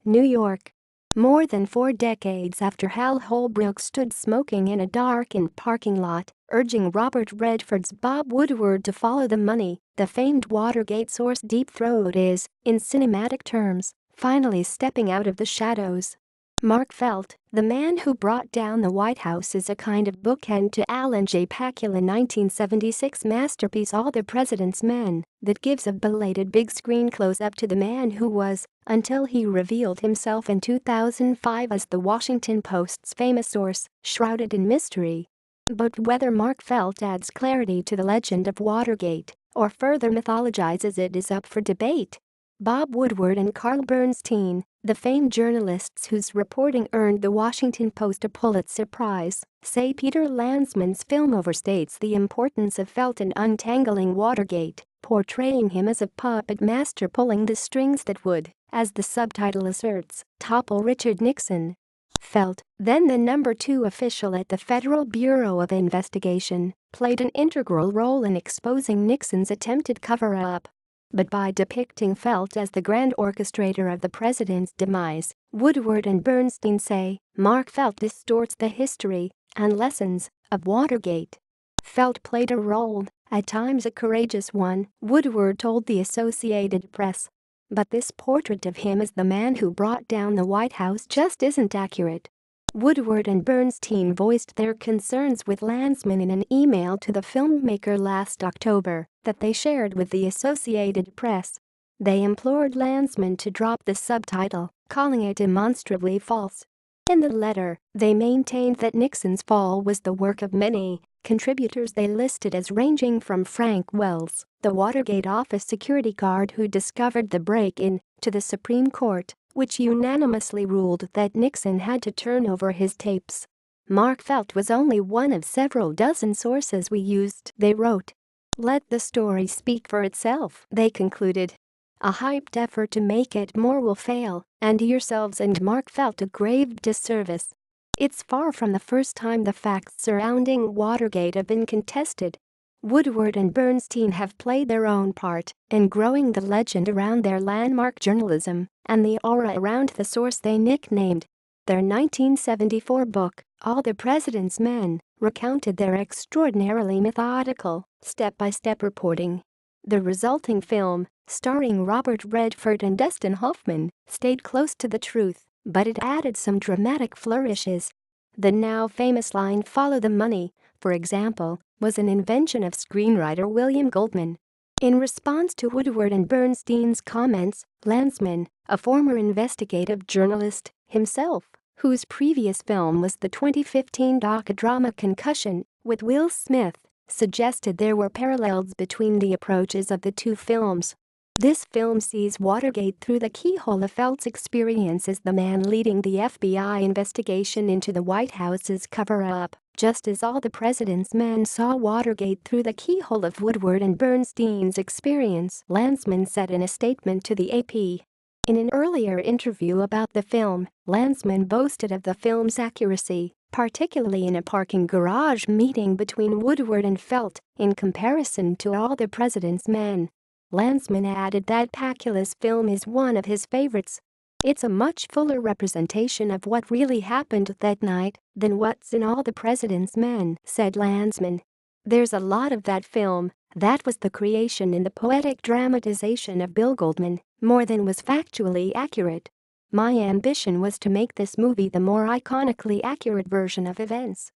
New York. More than 4 decades after Hal Holbrook stood smoking in a darkened parking lot, urging Robert Redford's Bob Woodward to follow the money, the famed Watergate source Deep Throat is, in cinematic terms, finally stepping out of the shadows. Mark Felt, the man who brought down the White House, is a kind of bookend to Alan J. Pakula's 1976 masterpiece All the President's Men that gives a belated big-screen close-up to the man who was, until he revealed himself in 2005 as the Washington Post's famous source, shrouded in mystery. But whether Mark Felt adds clarity to the legend of Watergate or further mythologizes it is up for debate. Bob Woodward and Carl Bernstein, the famed journalists whose reporting earned the Washington Post a Pulitzer Prize, say Peter Landesman's film overstates the importance of Felt in untangling Watergate, portraying him as a puppet master pulling the strings that would, as the subtitle asserts, topple Richard Nixon. Felt, then the number 2 official at the Federal Bureau of Investigation, played an integral role in exposing Nixon's attempted cover-up. But by depicting Felt as the grand orchestrator of the president's demise, Woodward and Bernstein say, Mark Felt distorts the history and lessons of Watergate. Felt played a role, at times a courageous one, Woodward told the Associated Press. But this portrait of him as the man who brought down the White House just isn't accurate. Woodward and Bernstein voiced their concerns with Landesman in an email to the filmmaker last October that they shared with the Associated Press. They implored Landesman to drop the subtitle, calling it demonstrably false. In the letter, they maintained that Nixon's fall was the work of many contributors they listed as ranging from Frank Wells, the Watergate office security guard who discovered the break-in, to the Supreme Court, which unanimously ruled that Nixon had to turn over his tapes. Mark Felt was only one of several dozen sources we used, they wrote. Let the story speak for itself, they concluded. A hyped effort to make it more will fail, and yourselves and Mark Felt a grave disservice. It's far from the first time the facts surrounding Watergate have been contested. Woodward and Bernstein have played their own part in growing the legend around their landmark journalism and the aura around the source they nicknamed. Their 1974 book, All the President's Men, recounted their extraordinarily methodical, step-by-step reporting. The resulting film, starring Robert Redford and Dustin Hoffman, stayed close to the truth, but it added some dramatic flourishes. The now famous line "Follow the money," for example, was an invention of screenwriter William Goldman. In response to Woodward and Bernstein's comments, Landesman, a former investigative journalist himself, whose previous film was the 2015 docudrama Concussion with Will Smith, suggested there were parallels between the approaches of the two films. This film sees Watergate through the keyhole of Felt's experience as the man leading the FBI investigation into the White House's cover-up, just as All the President's Men saw Watergate through the keyhole of Woodward and Bernstein's experience, Landesman said in a statement to the AP. In an earlier interview about the film, Landesman boasted of the film's accuracy, particularly in a parking garage meeting between Woodward and Felt, in comparison to All the President's Men. Landesman added that Pakula's film is one of his favorites. It's a much fuller representation of what really happened that night than what's in All the President's Men, said Landesman. There's a lot of that film that was the creation in the poetic dramatization of Bill Goldman, more than was factually accurate. My ambition was to make this movie the more iconically accurate version of events.